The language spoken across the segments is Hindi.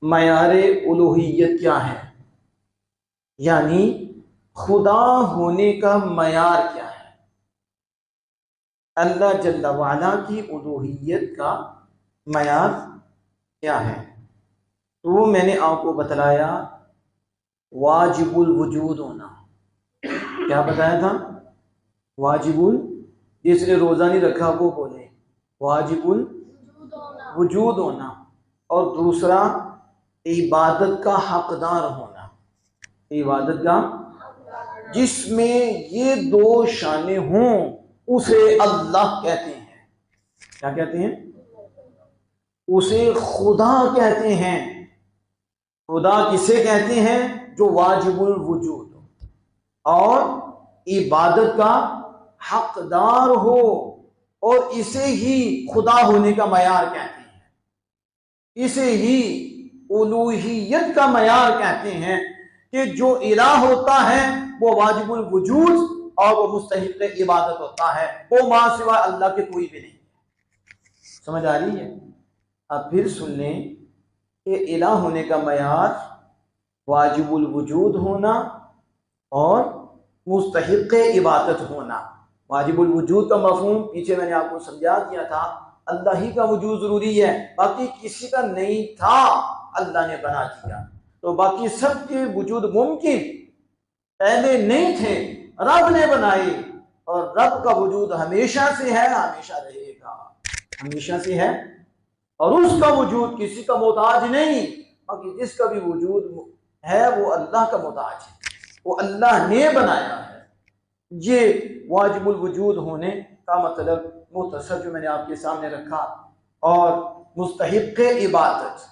मयारे उलूहियत क्या है, यानी खुदा होने का मयार क्या है। अल्लाह जल्ला वाला की उलूहियत का मयार क्या है। तो वो मैंने आपको बतलाया वाजिबुल वजूद होना। क्या बताया था? वाजिबुल, जिसने रोज़ा नहीं रखा वो बोले वाजिबुल वजूद होना। और दूसरा इबादत का हकदार होना। इबादत का, जिसमें ये दो शाने हों उसे अल्लाह कहते हैं। क्या कहते हैं? उसे खुदा कहते हैं। खुदा किसे कहते हैं? जो वाजिबुल वजूद और इबादत का हकदार हो, और इसे ही खुदा होने का मयार कहते हैं। इसे ही उलूहियत का मयार कहते हैं कि जो इलाह होता है वो वाजिबुल वजूद और वो मुस्तहिक़ इबादत होता है, वो मां सिवा अल्लाह के कोई भी नहीं। समझ आ रही है? अब फिर सुन लें कि इलाह होने का मयार वाजिबुल वजूद होना और मुस्तहिक़ इबादत होना। वाजिबुल वजूद का मफ़हूम पीछे मैंने आपको समझा दिया था, अल्लाह ही का वजूद ज़रूरी है, बाकी किसी का नहीं था, अल्लाह ने बना दिया। तो बाकी सबके वजूद मुमकिन, पहले नहीं थे, रब ने बनाए, और रब का वजूद हमेशा से है, हमेशा रहेगा, हमेशा से है। और उसका वजूद किसी का मोहताज नहीं, बाकी जिसका भी वजूद है वो अल्लाह का मोहताज है, वो अल्लाह ने बनाया है। ये वाजिबुल वजूद होने का मतलब मुख्तसर जो मैंने आपके सामने रखा। और मुस्तहिक़ इबादत,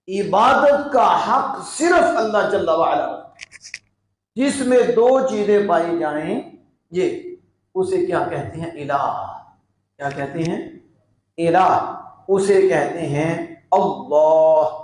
इबादत का हक सिर्फ अल्लाह जल्ला वाला, जिसमें दो चीजें पाई जाएं, ये उसे क्या कहते हैं? इलाह। क्या कहते हैं? इलाह। उसे कहते हैं अल्लाह।